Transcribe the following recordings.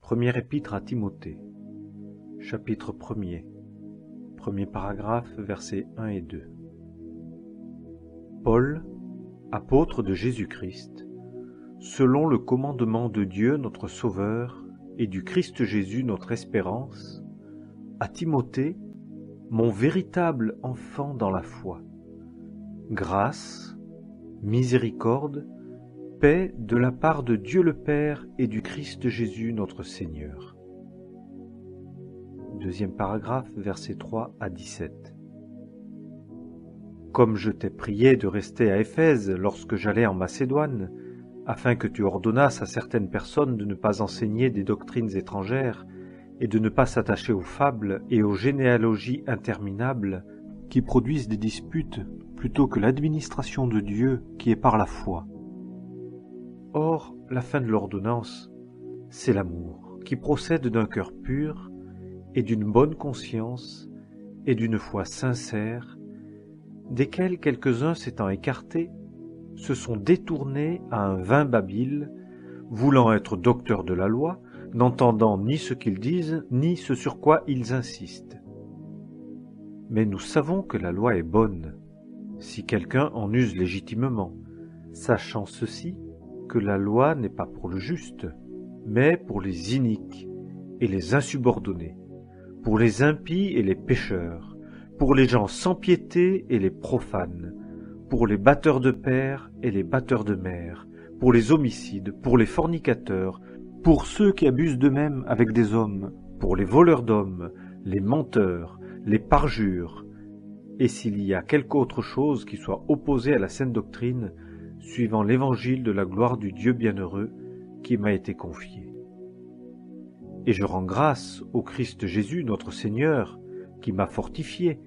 Première épître à Timothée, chapitre 1er, premier paragraphe, versets 1 et 2. Paul, apôtre de Jésus-Christ, selon le commandement de Dieu notre Sauveur et du Christ Jésus notre espérance, à Timothée, mon véritable enfant dans la foi. Grâce, miséricorde, paix de la part de Dieu le Père et du Christ Jésus notre Seigneur. Deuxième paragraphe, versets 3 à 17. Comme je t'ai prié de rester à Éphèse lorsque j'allais en Macédoine, afin que tu ordonnasses à certaines personnes de ne pas enseigner des doctrines étrangères et de ne pas s'attacher aux fables et aux généalogies interminables qui produisent des disputes plutôt que l'administration de Dieu qui est par la foi. Or, la fin de l'ordonnance, c'est l'amour qui procède d'un cœur pur et d'une bonne conscience et d'une foi sincère, desquels quelques-uns s'étant écartés, se sont détournés à un vain babil, voulant être docteurs de la loi, n'entendant ni ce qu'ils disent, ni ce sur quoi ils insistent. Mais nous savons que la loi est bonne, si quelqu'un en use légitimement, sachant ceci, que la loi n'est pas pour le juste, mais pour les iniques et les insubordonnés, pour les impies et les pécheurs, pour les gens sans piété et les profanes, pour les batteurs de pères et les batteurs de mères, pour les homicides, pour les fornicateurs, pour ceux qui abusent d'eux-mêmes avec des hommes, pour les voleurs d'hommes, les menteurs, les parjures, et s'il y a quelque autre chose qui soit opposée à la saine doctrine, suivant l'évangile de la gloire du Dieu bienheureux qui m'a été confié. Et je rends grâce au Christ Jésus notre Seigneur, qui m'a fortifié,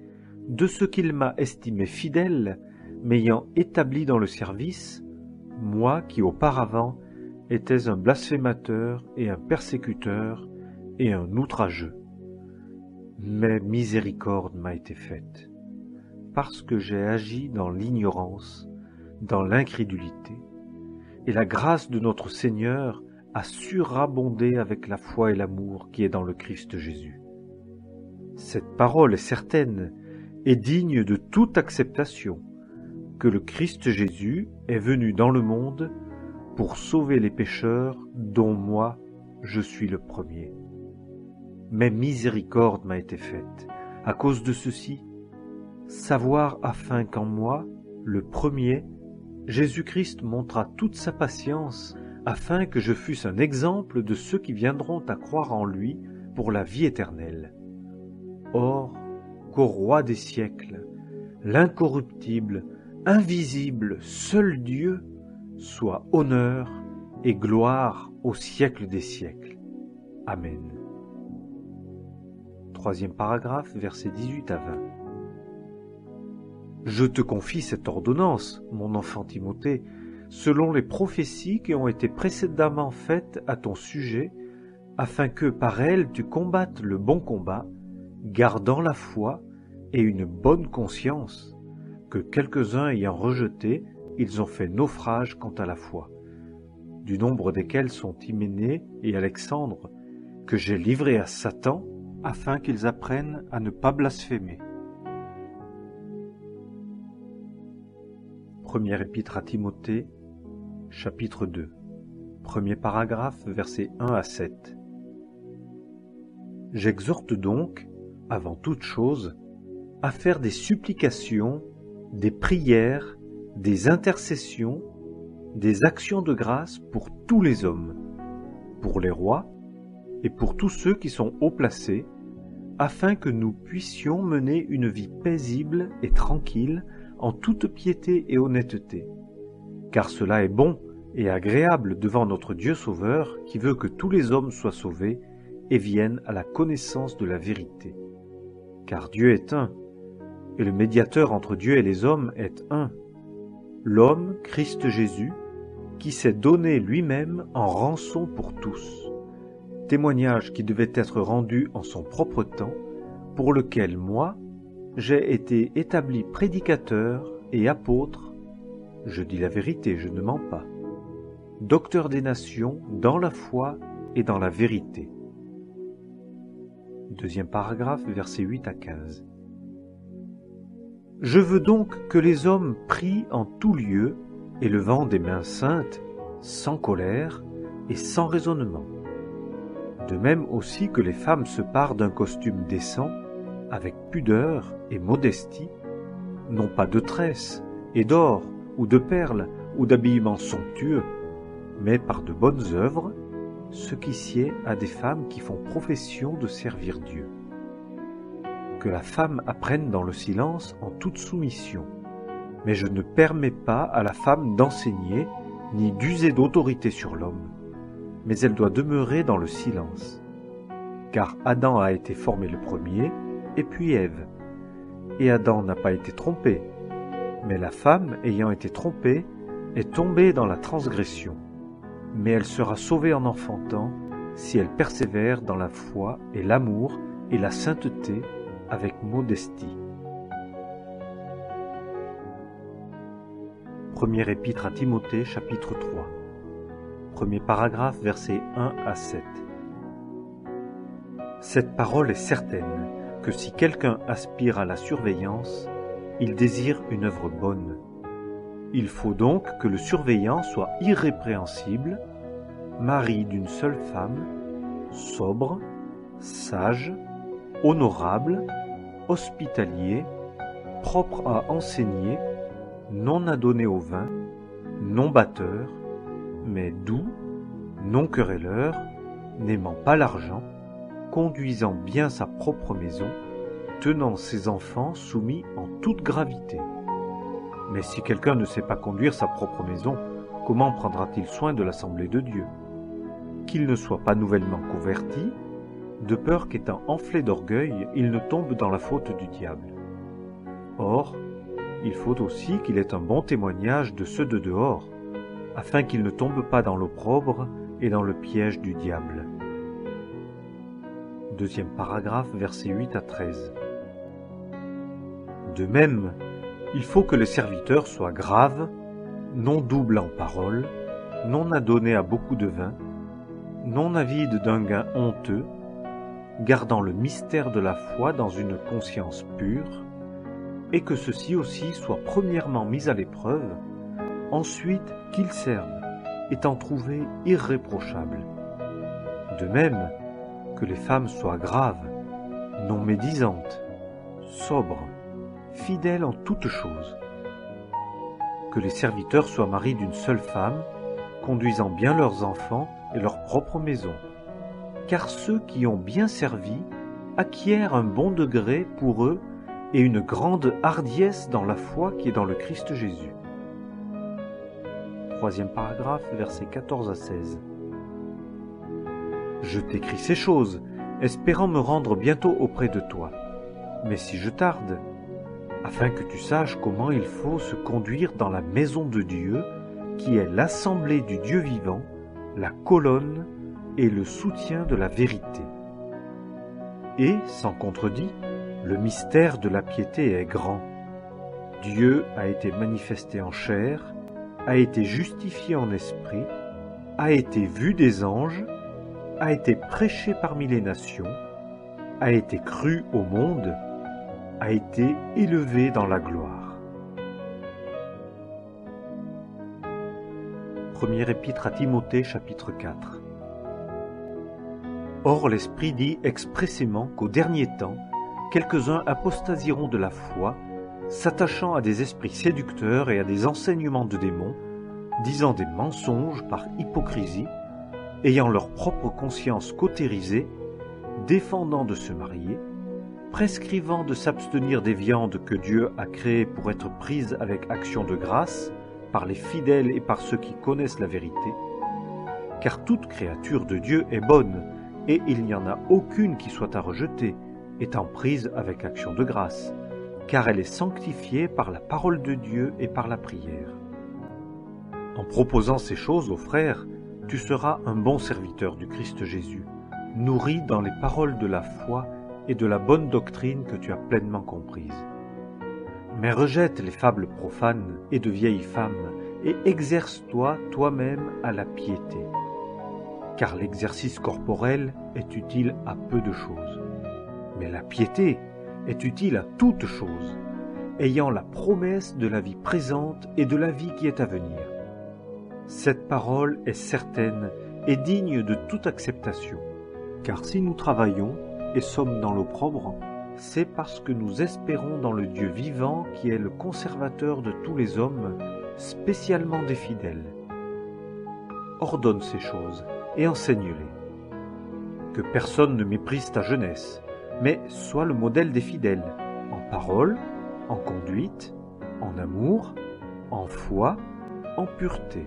de ce qu'il m'a estimé fidèle, m'ayant établi dans le service, moi qui auparavant étais un blasphémateur et un persécuteur et un outrageux. Mais miséricorde m'a été faite, parce que j'ai agi dans l'ignorance, dans l'incrédulité, et la grâce de notre Seigneur a surabondé avec la foi et l'amour qui est dans le Christ Jésus. Cette parole est certaine et digne de toute acceptation, que le Christ Jésus est venu dans le monde pour sauver les pécheurs, dont moi je suis le premier. Mais miséricorde m'a été faite, à cause de ceci, savoir afin qu'en moi, le premier, Jésus-Christ montra toute sa patience, afin que je fusse un exemple de ceux qui viendront à croire en lui pour la vie éternelle. Or, qu'au roi des siècles, l'incorruptible, invisible, seul Dieu, soit honneur et gloire au siècle des siècles. Amen. Troisième paragraphe, versets 18 à 20. Je te confie cette ordonnance, mon enfant Timothée, selon les prophéties qui ont été précédemment faites à ton sujet, afin que par elles tu combattes le bon combat, gardant la foi et une bonne conscience, que quelques-uns ayant rejeté, ils ont fait naufrage quant à la foi, du nombre desquels sont Hyménée et Alexandre, que j'ai livrés à Satan, afin qu'ils apprennent à ne pas blasphémer. Première épître à Timothée, chapitre 2, premier paragraphe, versets 1 à 7. J'exhorte donc, avant toute chose, à faire des supplications, des prières, des intercessions, des actions de grâce pour tous les hommes, pour les rois et pour tous ceux qui sont haut placés, afin que nous puissions mener une vie paisible et tranquille en toute piété et honnêteté. Car cela est bon et agréable devant notre Dieu Sauveur, qui veut que tous les hommes soient sauvés et viennent à la connaissance de la vérité. Car Dieu est un, et le médiateur entre Dieu et les hommes est un, l'homme Christ Jésus, qui s'est donné lui-même en rançon pour tous, témoignage qui devait être rendu en son propre temps, pour lequel moi, j'ai été établi prédicateur et apôtre, je dis la vérité, je ne mens pas, docteur des nations dans la foi et dans la vérité. Deuxième paragraphe, versets 8 à 15. Je veux donc que les hommes prient en tout lieu, élevant des mains saintes, sans colère et sans raisonnement. De même aussi que les femmes se parent d'un costume décent, avec pudeur et modestie, non pas de tresses et d'or ou de perles ou d'habillements somptueux, mais par de bonnes œuvres, ce qui sied à des femmes qui font profession de servir Dieu. Que la femme apprenne dans le silence en toute soumission, mais je ne permets pas à la femme d'enseigner ni d'user d'autorité sur l'homme, mais elle doit demeurer dans le silence. Car Adam a été formé le premier, et puis Ève. Et Adam n'a pas été trompé, mais la femme, ayant été trompée, est tombée dans la transgression. Mais elle sera sauvée en enfantant si elle persévère dans la foi et l'amour et la sainteté avec modestie. Première épître à Timothée, chapitre 3. Premier paragraphe, versets 1 à 7. Cette parole est certaine, que si quelqu'un aspire à la surveillance, il désire une œuvre bonne. Il faut donc que le surveillant soit irrépréhensible, mari d'une seule femme, sobre, sage, honorable, hospitalier, propre à enseigner, non adonné au vin, non batteur, mais doux, non querelleur, n'aimant pas l'argent, conduisant bien sa propre maison, tenant ses enfants soumis en toute gravité. Mais si quelqu'un ne sait pas conduire sa propre maison, comment prendra-t-il soin de l'assemblée de Dieu? Qu'il ne soit pas nouvellement converti, de peur qu'étant enflé d'orgueil, il ne tombe dans la faute du diable. Or, il faut aussi qu'il ait un bon témoignage de ceux de dehors, afin qu'il ne tombe pas dans l'opprobre et dans le piège du diable. Deuxième paragraphe, versets 8 à 13. De même, il faut que les serviteurs soient graves, non doubles en parole, non adonnés à beaucoup de vin, non avides d'un gain honteux, gardant le mystère de la foi dans une conscience pure, et que ceux-ci aussi soient premièrement mis à l'épreuve, ensuite qu'ils servent, étant trouvés irréprochables. De même, que les femmes soient graves, non médisantes, sobres, fidèles en toutes choses. Que les serviteurs soient maris d'une seule femme, conduisant bien leurs enfants et leur propre maison. Car ceux qui ont bien servi acquièrent un bon degré pour eux et une grande hardiesse dans la foi qui est dans le Christ Jésus. Troisième paragraphe, versets 14 à 16. Je t'écris ces choses, espérant me rendre bientôt auprès de toi. Mais si je tarde, afin que tu saches comment il faut se conduire dans la maison de Dieu, qui est l'assemblée du Dieu vivant, la colonne et le soutien de la vérité. Et, sans contredit, le mystère de la piété est grand. Dieu a été manifesté en chair, a été justifié en esprit, a été vu des anges, a été prêché parmi les nations, a été cru au monde, a été élevé dans la gloire. Première épître à Timothée, chapitre 4. Or l'Esprit dit expressément qu'au dernier temps, quelques-uns apostasieront de la foi, s'attachant à des esprits séducteurs et à des enseignements de démons, disant des mensonges par hypocrisie, ayant leur propre conscience cautérisée, défendant de se marier, prescrivant de s'abstenir des viandes que Dieu a créées pour être prises avec action de grâce, par les fidèles et par ceux qui connaissent la vérité, car toute créature de Dieu est bonne, et il n'y en a aucune qui soit à rejeter, étant prise avec action de grâce, car elle est sanctifiée par la parole de Dieu et par la prière. En proposant ces choses aux frères, tu seras un bon serviteur du Christ Jésus, nourri dans les paroles de la foi et de la bonne doctrine que tu as pleinement comprise. Mais rejette les fables profanes et de vieilles femmes, et exerce-toi toi-même à la piété. car l'exercice corporel est utile à peu de choses. Mais la piété est utile à toutes choses, ayant la promesse de la vie présente et de la vie qui est à venir. Cette parole est certaine et digne de toute acceptation, car si nous travaillons et sommes dans l'opprobre, c'est parce que nous espérons dans le Dieu vivant qui est le conservateur de tous les hommes, spécialement des fidèles. Ordonne ces choses et enseigne-les. Que personne ne méprise ta jeunesse, mais sois le modèle des fidèles, en parole, en conduite, en amour, en foi, en pureté.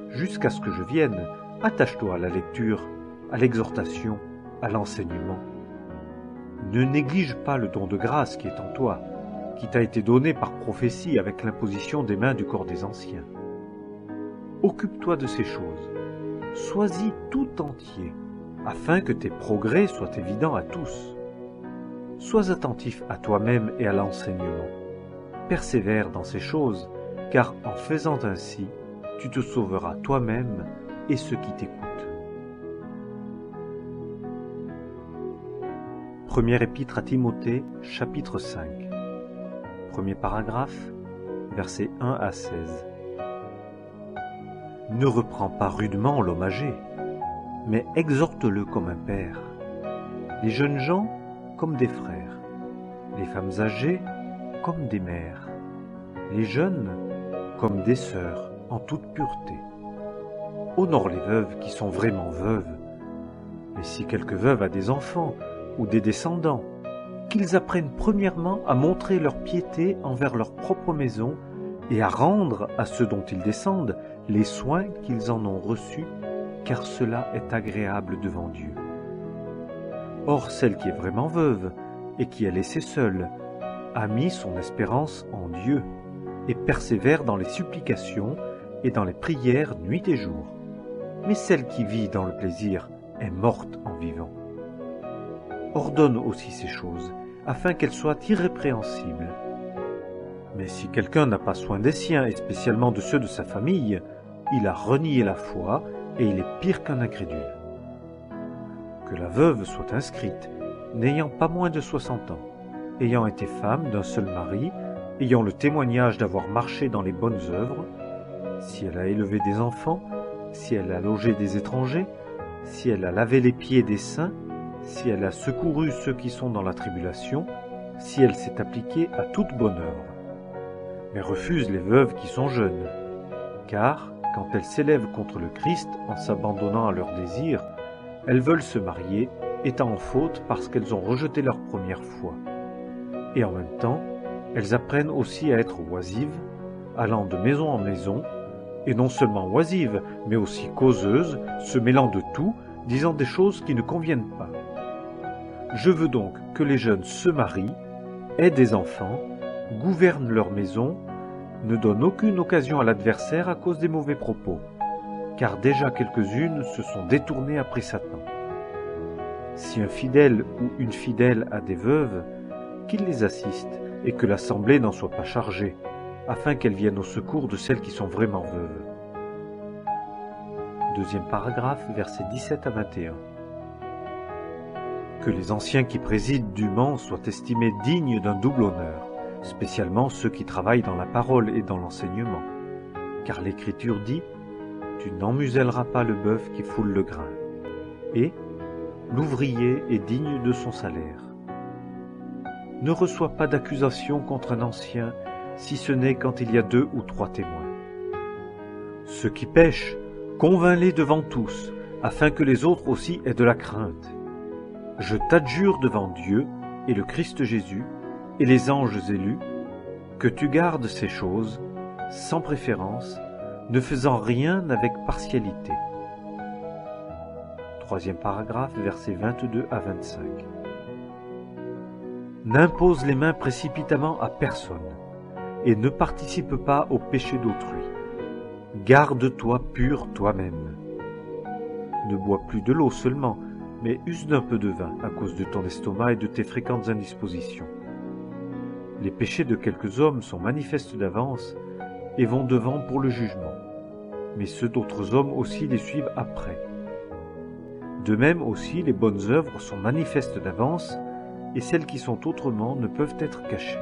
Jusqu'à ce que je vienne, attache-toi à la lecture, à l'exhortation, à l'enseignement. Ne néglige pas le don de grâce qui est en toi, qui t'a été donné par prophétie avec l'imposition des mains du corps des anciens. Occupe-toi de ces choses, sois-y tout entier, afin que tes progrès soient évidents à tous. Sois attentif à toi-même et à l'enseignement. Persévère dans ces choses, car en faisant ainsi, tu te sauveras toi-même et ceux qui t'écoutent. Première épître à Timothée, chapitre 5. Premier paragraphe, versets 1 à 16. Ne reprends pas rudement l'homme âgé, mais exhorte-le comme un père. Les jeunes gens comme des frères, les femmes âgées comme des mères, les jeunes comme des sœurs en toute pureté. Honore les veuves qui sont vraiment veuves. Mais si quelque veuve a des enfants ou des descendants, qu'ils apprennent premièrement à montrer leur piété envers leur propre maison et à rendre à ceux dont ils descendent les soins qu'ils en ont reçus, car cela est agréable devant Dieu. Or, celle qui est vraiment veuve et qui est laissée seule a mis son espérance en Dieu et persévère dans les supplications et dans les prières nuit et jour. Mais celle qui vit dans le plaisir est morte en vivant. Ordonne aussi ces choses, afin qu'elles soient irrépréhensibles. Mais si quelqu'un n'a pas soin des siens, et spécialement de ceux de sa famille, il a renié la foi, et il est pire qu'un incrédule. Que la veuve soit inscrite, n'ayant pas moins de 60 ans, ayant été femme d'un seul mari, ayant le témoignage d'avoir marché dans les bonnes œuvres, si elle a élevé des enfants, si elle a logé des étrangers, si elle a lavé les pieds des saints, si elle a secouru ceux qui sont dans la tribulation, si elle s'est appliquée à toute bonne œuvre. Mais refuse les veuves qui sont jeunes, car, quand elles s'élèvent contre le Christ en s'abandonnant à leurs désirs, elles veulent se marier, étant en faute parce qu'elles ont rejeté leur première foi. Et en même temps, elles apprennent aussi à être oisives, allant de maison en maison, et non seulement oisives, mais aussi causeuses, se mêlant de tout, disant des choses qui ne conviennent pas. Je veux donc que les jeunes se marient, aient des enfants, gouvernent leur maison, ne donnent aucune occasion à l'adversaire à cause des mauvais propos, car déjà quelques-unes se sont détournées après Satan. Si un fidèle ou une fidèle a des veuves, qu'il les assiste et que l'assemblée n'en soit pas chargée, afin qu'elles viennent au secours de celles qui sont vraiment veuves. Deuxième paragraphe, versets 17 à 21. Que les anciens qui président dûment soient estimés dignes d'un double honneur, spécialement ceux qui travaillent dans la parole et dans l'enseignement. Car l'Écriture dit « Tu n'emmuselleras pas le bœuf qui foule le grain » et « L'ouvrier est digne de son salaire ». Ne reçois pas d'accusation contre un ancien, si ce n'est quand il y a 2 ou 3 témoins. Ceux qui pêchent, convainc-les devant tous, afin que les autres aussi aient de la crainte. Je t'adjure devant Dieu et le Christ Jésus et les anges élus, que tu gardes ces choses, sans préférence, ne faisant rien avec partialité. Troisième paragraphe, versets 22 à 25. N'impose les mains précipitamment à personne, et ne participe pas au péché d'autrui. Garde-toi pur toi-même. Ne bois plus de l'eau seulement, mais use d'un peu de vin à cause de ton estomac et de tes fréquentes indispositions. Les péchés de quelques hommes sont manifestes d'avance et vont devant pour le jugement. mais ceux d'autres hommes aussi les suivent après. De même aussi, les bonnes œuvres sont manifestes d'avance, et celles qui sont autrement ne peuvent être cachées.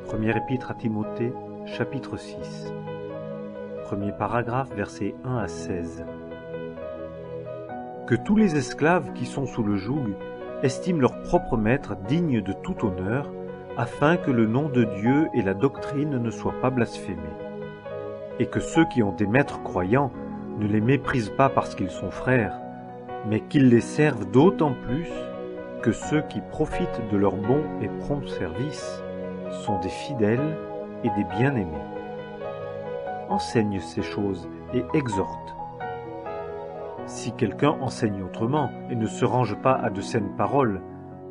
Première épître à Timothée, chapitre 6. Premier paragraphe, versets 1 à 16. Que tous les esclaves qui sont sous le joug estiment leur propre maître digne de tout honneur, afin que le nom de Dieu et la doctrine ne soient pas blasphémés. Et que ceux qui ont des maîtres croyants ne les méprisent pas parce qu'ils sont frères, mais qu'ils les servent d'autant plus que ceux qui profitent de leur bon et prompt service sont des fidèles et des bien-aimés. Enseigne ces choses et exhorte. Si quelqu'un enseigne autrement et ne se range pas à de saines paroles,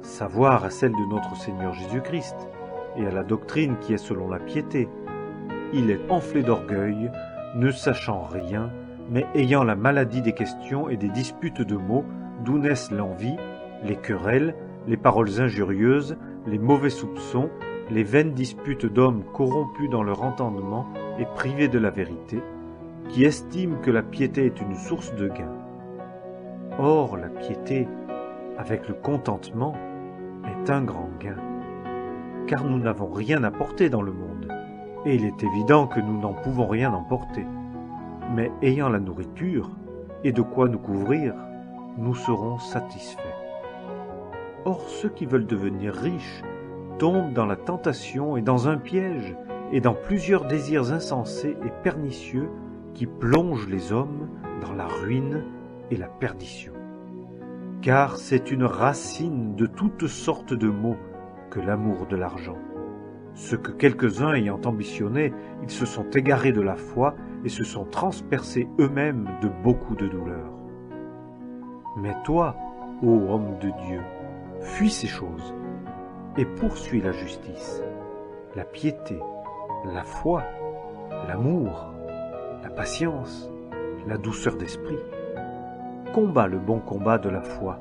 savoir à celle de notre Seigneur Jésus-Christ et à la doctrine qui est selon la piété, il est enflé d'orgueil, ne sachant rien, mais ayant la maladie des questions et des disputes de mots, d'où naissent l'envie, les querelles, les paroles injurieuses, les mauvais soupçons, les vaines disputes d'hommes corrompus dans leur entendement et privés de la vérité, qui estiment que la piété est une source de gain. Or, la piété, avec le contentement, est un grand gain, car nous n'avons rien à porter dans le monde, et il est évident que nous n'en pouvons rien emporter. Mais ayant la nourriture et de quoi nous couvrir, nous serons satisfaits. Or, ceux qui veulent devenir riches tombent dans la tentation et dans un piège, et dans plusieurs désirs insensés et pernicieux qui plongent les hommes dans la ruine et la perdition. Car c'est une racine de toutes sortes de maux que l'amour de l'argent. Ce que quelques-uns ayant ambitionné, ils se sont égarés de la foi et se sont transpercés eux-mêmes de beaucoup de douleurs. Mais toi, ô homme de Dieu, fuis ces choses et poursuis la justice, la piété, la foi, l'amour, la patience, la douceur d'esprit. Combats le bon combat de la foi.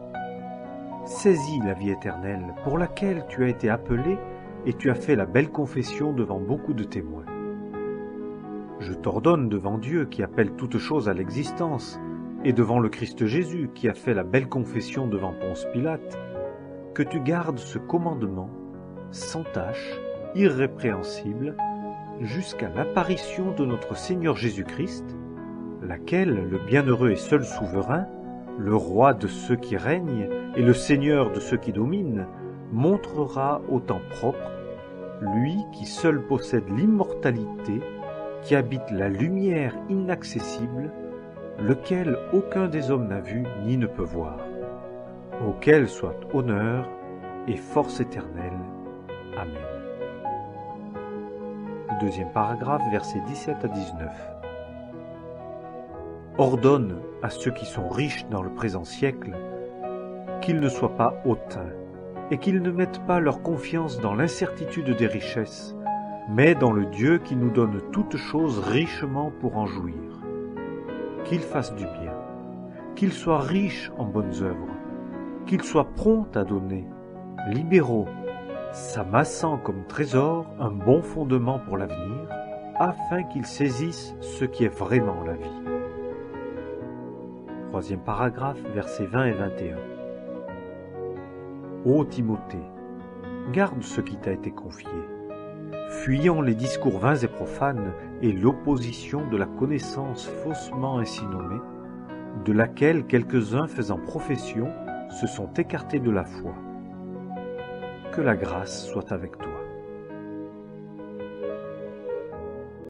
Saisis la vie éternelle pour laquelle tu as été appelé et tu as fait la belle confession devant beaucoup de témoins. Je t'ordonne devant Dieu qui appelle toutes choses à l'existence et devant le Christ Jésus qui a fait la belle confession devant Ponce Pilate, que tu gardes ce commandement sans tache, irrépréhensible, jusqu'à l'apparition de notre Seigneur Jésus-Christ, laquelle, le bienheureux et seul souverain, le roi de ceux qui règnent et le Seigneur de ceux qui dominent, montrera au temps propre, lui qui seul possède l'immortalité, qui habite la lumière inaccessible, lequel aucun des hommes n'a vu ni ne peut voir, auquel soit honneur et force éternelle. Amen. Deuxième paragraphe, versets 17 à 19. Ordonne à ceux qui sont riches dans le présent siècle qu'ils ne soient pas hautains et qu'ils ne mettent pas leur confiance dans l'incertitude des richesses, mais dans le Dieu qui nous donne toutes choses richement pour en jouir. Qu'ils fassent du bien, qu'ils soient riches en bonnes œuvres, qu'ils soient prompts à donner, libéraux, s'amassant comme trésor un bon fondement pour l'avenir, afin qu'ils saisissent ce qui est vraiment la vie. Troisième paragraphe, versets 20 et 21. Ô Timothée, garde ce qui t'a été confié. Fuyons les discours vains et profanes et l'opposition de la connaissance faussement ainsi nommée, de laquelle quelques-uns faisant profession se sont écartés de la foi. Que la grâce soit avec toi.